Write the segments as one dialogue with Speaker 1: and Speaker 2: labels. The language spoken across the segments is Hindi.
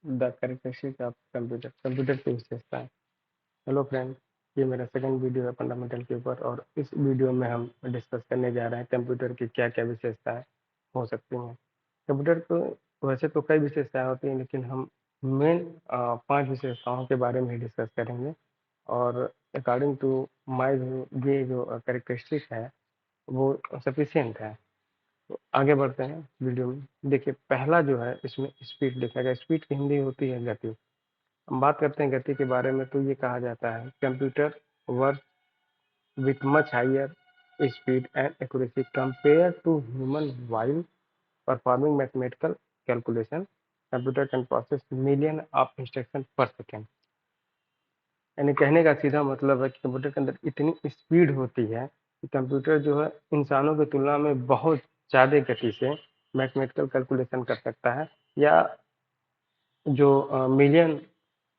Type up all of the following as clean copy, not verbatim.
Speaker 1: The characteristic of computer, computer की विशेषताएं। हेलो फ्रेंड, ये मेरा सेकंड वीडियो है फंडामेंटल के ऊपर, और इस वीडियो में हम डिस्कस करने जा रहे हैं कंप्यूटर की क्या क्या विशेषताएं हो सकती हैं। कंप्यूटर को वैसे तो कई विशेषताएं होती हैं, लेकिन हम मेन 5 विशेषताओं के बारे में ही डिस्कस करेंगे। और अकॉर्डिंग टू माई ये जो कैरेक्टरिस्टिक है वो सफिशियंट है। तो आगे बढ़ते हैं वीडियो में। देखिए, पहला जो है इसमें स्पीड लिखा गया। स्पीड की हिंदी होती है गति। हम बात करते हैं गति के बारे में, तो ये कहा जाता है computer work with much higher speed and accuracy compare to human while performing mathematical calculation. Computer can process million of instruction per second. यानी कहने का सीधा मतलब है कि कंप्यूटर के अंदर इतनी स्पीड होती है कि कंप्यूटर जो है इंसानों की तुलना में बहुत ज़्यादा गति से मैथमेटिकल कैलकुलेशन कर सकता है, या जो मिलियन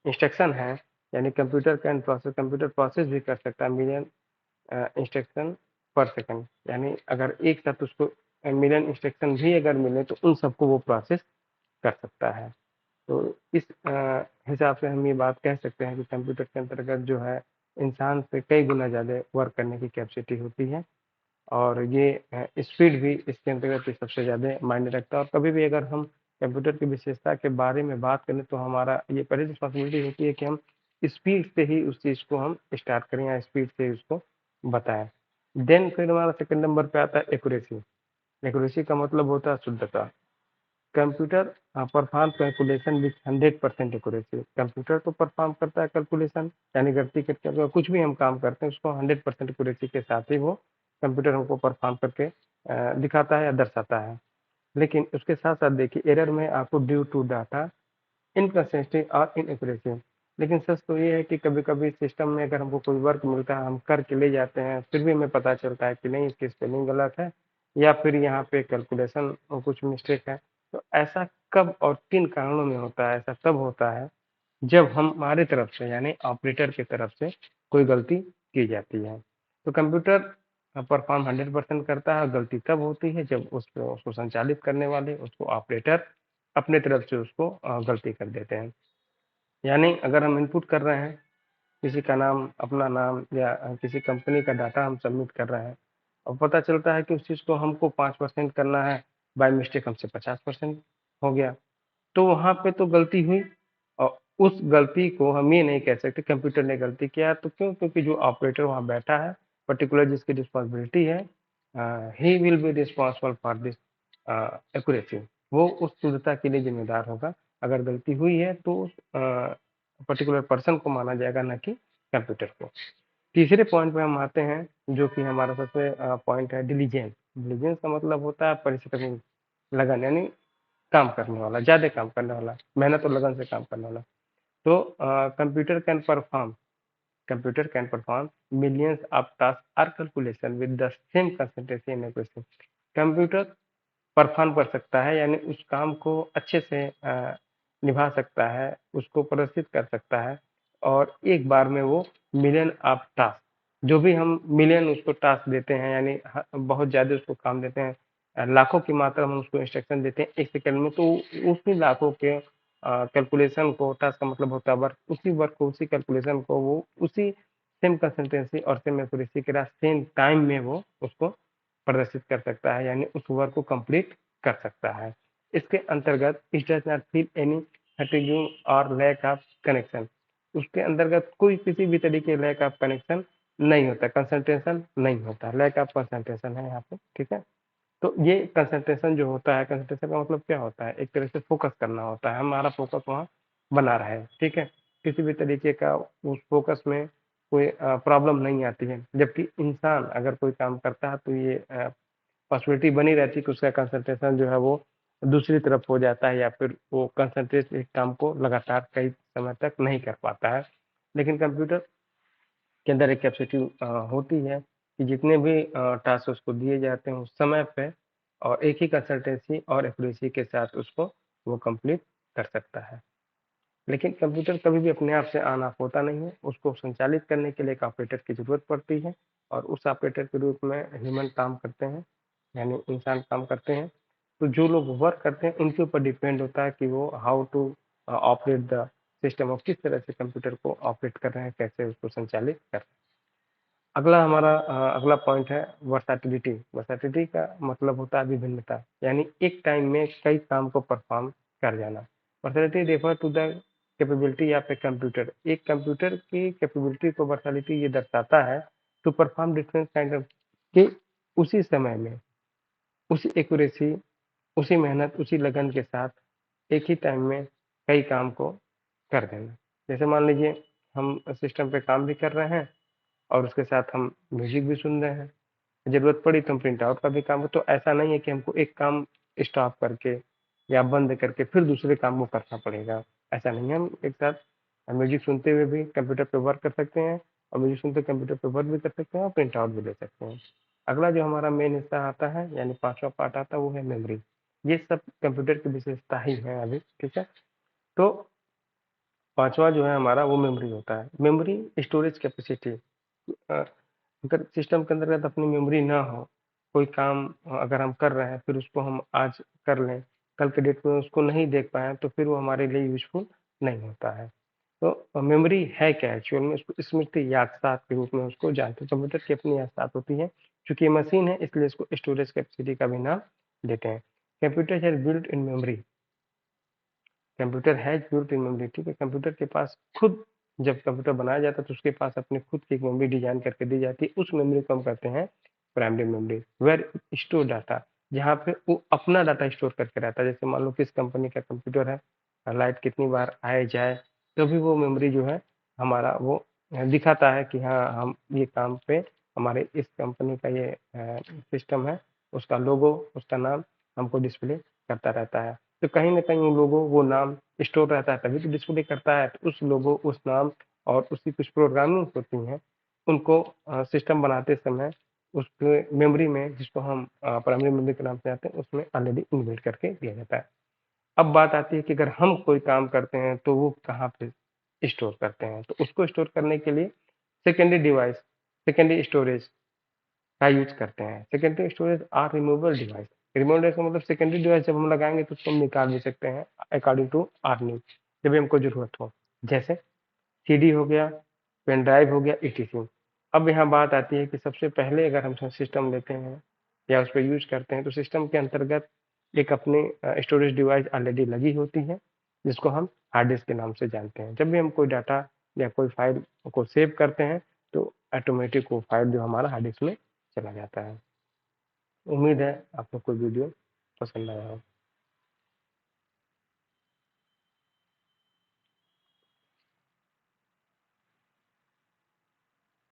Speaker 1: इंस्ट्रक्शन है, यानी कंप्यूटर प्रोसेस भी कर सकता है मिलियन इंस्ट्रक्शन पर सेकंड। यानी अगर एक साथ उसको मिलियन इंस्ट्रक्शन भी अगर मिले तो उन सबको वो प्रोसेस कर सकता है। तो इस हिसाब से हम ये बात कह सकते हैं कि कंप्यूटर के अंतर्गत जो है इंसान से कई गुना ज़्यादा वर्क करने की कैपेसिटी होती है, और ये स्पीड भी इसके अंतर्गत सबसे ज़्यादा मायने रखता है। और कभी भी अगर हम कंप्यूटर की विशेषता के बारे में बात करें तो हमारा ये पहली रिस्पॉन्सिबिलिटी होती है कि हम स्पीड से ही उस चीज़ को हम स्टार्ट करें या स्पीड से ही उसको बताएं। देन फिर हमारा सेकंड नंबर पे आता है एक्यूरेसी। एक्यूरेसी का मतलब होता है शुद्धता। Computer perform calculation with 100% accuracy. Computer तो परफॉर्म करता है कैलकुलेशन, यानी गलती करके अगर कुछ भी हम काम करते हैं उसको 100% एक्यूरेसी के साथ ही वो कंप्यूटर हमको परफॉर्म करके दिखाता है या दर्शाता है। लेकिन उसके साथ साथ देखिए, एरर में आपको ड्यू टू डाटा इनकंसिस्टेंसी और इनएक्यूरेसी। लेकिन सच तो ये है कि कभी कभी सिस्टम में अगर हमको कोई वर्क मिलता है, हम करके ले जाते हैं, फिर भी हमें पता चलता है कि नहीं, इसकी स्पेलिंग गलत है या फिर यहाँ पे कैलकुलेशन कुछ मिस्टेक है। तो ऐसा कब और किन कारणों में होता है? ऐसा तब होता है जब हमारे तरफ से यानी ऑपरेटर की तरफ से कोई गलती की जाती है। तो कंप्यूटर परफॉर्म 100% करता है। गलती तब होती है जब उसको उसको संचालित करने वाले उसको ऑपरेटर अपने तरफ से उसको गलती कर देते हैं। यानी अगर हम इनपुट कर रहे हैं किसी का नाम, अपना नाम या किसी कंपनी का डाटा हम सबमिट कर रहे हैं, और पता चलता है कि उस चीज़ को हमको 5% करना है, बाय मिस्टेक हमसे 50% हो गया, तो वहाँ पे तो गलती हुई। और उस गलती को हम ये नहीं कह सकते कंप्यूटर ने गलती किया। तो क्यों? क्योंकि जो ऑपरेटर वहाँ बैठा है, पर्टिकुलर जिसकी रिस्पॉन्सिबिलिटी है, he will be responsible for this accuracy. वो उस शुद्धता के लिए जिम्मेदार होगा। अगर गलती हुई है तो पर्टिकुलर पर्सन को माना जाएगा, ना कि कंप्यूटर को। तीसरे पॉइंट पे हम आते हैं, जो कि हमारा सबसे पॉइंट है डिलीजेंस। डिलीजेंस का मतलब होता है परिश्रम, लगन, यानी काम करने वाला, ज़्यादा काम करने वाला, मेहनत और लगन से काम करने वाला। तो computer can perform millions of task और calculation with the same concentration and accuracy. Computer perform कर सकता है, यानी उस काम को अच्छे से निभा सकता है, उसको प्रदर्शित कर सकता है, और एक बार में वो मिलियन ऑफ टास्क, जो भी हम मिलियन उसको टास्क देते हैं, यानी बहुत ज़्यादा उसको काम देते हैं, लाखों की मात्रा में उसको इंस्ट्रक्शन देते हैं एक सेकंड में, तो उसी लाखों के कैलकुलेशन को, टास्क का मतलब होता है वर्क, उसी वर्क को, उसी कैलकुलेशन को वो उसी सेम कंसिस्टेंसी और सेम एक्यूरेसी के साथ सेम टाइम में वो उसको प्रदर्शित कर सकता है, यानी उस वर्क को कंप्लीट कर सकता है। इसके अंतर्गत it does not feel any fatiguing और लैक ऑफ कनेक्शन। उसके अंतर्गत कोई किसी भी तरीके लैक ऑफ कनेक्शन नहीं होता, कंसंट्रेशन नहीं होता, लैक ऑफ कंसंट्रेशन है यहाँ पे, ठीक है। तो ये कंसंट्रेशन जो होता है, कंसंट्रेशन का मतलब क्या होता है? एक तरह से फोकस करना होता है, हमारा फोकस वहाँ बना रहे, ठीक है। किसी भी तरीके का उस फोकस में कोई प्रॉब्लम नहीं आती है। जबकि इंसान अगर कोई काम करता है तो ये पॉसिबिलिटी बनी रहती है कि उसका कंसंट्रेशन जो है वो दूसरी तरफ हो जाता है, या फिर वो कंसंट्रेट एक काम को लगातार कई समय तक नहीं कर पाता है। लेकिन कंप्यूटर के अंदर एक कैपेसिटी होती है कि जितने भी टास्क उसको दिए जाते हैं उस समय पे और एक ही कंसल्टेंसी और एक्यूरेसी के साथ उसको वो कंप्लीट कर सकता है। लेकिन कंप्यूटर कभी भी अपने आप से ऑन ऑफ होता नहीं है, उसको संचालित करने के लिए एक ऑपरेटर की ज़रूरत पड़ती है, और उस ऑपरेटर के रूप में ह्यूमन काम करते हैं, यानी इंसान काम करते हैं। तो जो लोग वर्क करते हैं उनके ऊपर डिपेंड होता है कि वो how to operate the system of किस तरह से कंप्यूटर को ऑपरेट कर रहे हैं, कैसे उसको संचालित कर रहे हैं। अगला हमारा अगला पॉइंट है वर्सैटिलिटी। वर्सैटिलिटी का मतलब होता है विभिन्नता, यानी एक टाइम में कई काम को परफॉर्म कर जाना। Versatility refer to the capability of a computer. एक कंप्यूटर की कैपेबिलिटी को वर्सैटिलिटी ये दर्शाता है to perform different kind of, कि उसी समय में उसी एक्यूरेसी, उसी मेहनत, उसी लगन के साथ एक ही टाइम में कई काम को कर देना। जैसे मान लीजिए हम सिस्टम पे काम भी कर रहे हैं और उसके साथ हम म्यूजिक भी सुन रहे हैं, जरूरत पड़ी तो हम प्रिंट आउट का भी काम हो। तो ऐसा नहीं है कि हमको एक काम स्टॉप करके या बंद करके फिर दूसरे काम को करना पड़ेगा, ऐसा नहीं है। हम एक साथ म्यूजिक सुनते हुए भी कंप्यूटर पे वर्क कर सकते हैं, और म्यूजिक सुनते कंप्यूटर पे वर्क भी कर सकते हैं और प्रिंट आउट भी ले सकते हैं। अगला जो हमारा मेन हिस्सा आता है, यानी पांचवा पार्ट आता है, वो है मेमोरी। ये सब कंप्यूटर की विशेषता ही है अभी, ठीक है। तो पांचवा जो है हमारा वो मेमोरी होता है। Memory storage capacity. अगर सिस्टम के अंतर्गत अपनी मेमोरी ना हो, कोई काम अगर हम कर रहे हैं फिर उसको हम आज कर लें, कल के डेट में उसको नहीं देख पाए तो फिर वो हमारे लिए यूजफुल नहीं होता है। तो मेमोरी है क्या एक्चुअल में, उसको स्मृति याददाश्त के रूप में उसको जानते हैं। कंप्यूटर की अपनी याददाश्त होती है, चूंकि ये मशीन है इसलिए इसको स्टोरेज कैपेसिटी का भी नाम देते हैं। Computer has built in memory. Computer has built in memory, ठीक है। कंप्यूटर के पास खुद, जब कंप्यूटर बनाया जाता है तो उसके पास अपनी खुद की एक मेमोरी डिजाइन करके दी जाती है। उस मेमोरी को हम कहते हैं primary memory, where store data, जहाँ पे वो अपना डाटा स्टोर करके रहता है। जैसे मान लो किस कंपनी का कंप्यूटर है, लाइट कितनी बार आए जाए, तो भी वो मेमोरी जो है हमारा वो दिखाता है कि हाँ हम ये काम पे हमारे इस कंपनी का ये सिस्टम है, उसका लोगो, उसका नाम हमको डिस्प्ले करता रहता है। तो कहीं न कहीं वो लोगो, वो नाम स्टोर रहता है तभी तो डिस्प्ले करता है। तो उस लोगो, उस नाम और उसकी कुछ प्रोग्रामिंग होती हैं, उनको सिस्टम बनाते समय उसके मेमोरी में, जिसको हम प्राइमरी मेमोरी के नाम से जानते हैं, उसमें ऑलरेडी इनबिल्ट करके दिया जाता है। अब बात आती है कि अगर हम कोई काम करते हैं तो वो कहाँ पे स्टोर करते हैं, तो उसको स्टोर करने के लिए सेकेंडरी डिवाइस, सेकेंडरी स्टोरेज का यूज करते हैं। Secondary storage are removable device. Removable device का मतलब सेकेंडरी डिवाइस जब हम लगाएंगे तो उसको हम निकाल भी सकते हैं अकॉर्डिंग टू आर नीड, जब भी हमको जरूरत हो। जैसे सीडी हो गया, पेन ड्राइव हो गया, ईटीसी। अब यहाँ बात आती है कि सबसे पहले अगर हम सिस्टम लेते हैं या उस पर यूज करते हैं तो सिस्टम के अंतर्गत एक अपनी स्टोरेज डिवाइस ऑलरेडी लगी होती है, जिसको हम हार्ड डिस्क के नाम से जानते हैं। जब भी हम कोई डाटा या कोई फाइल को सेव करते हैं तो ऑटोमेटिक वो फाइल जो हमारा हार्ड डिस्क में चला जाता है। उम्मीद है आपको कोई वीडियो पसंद आया हो।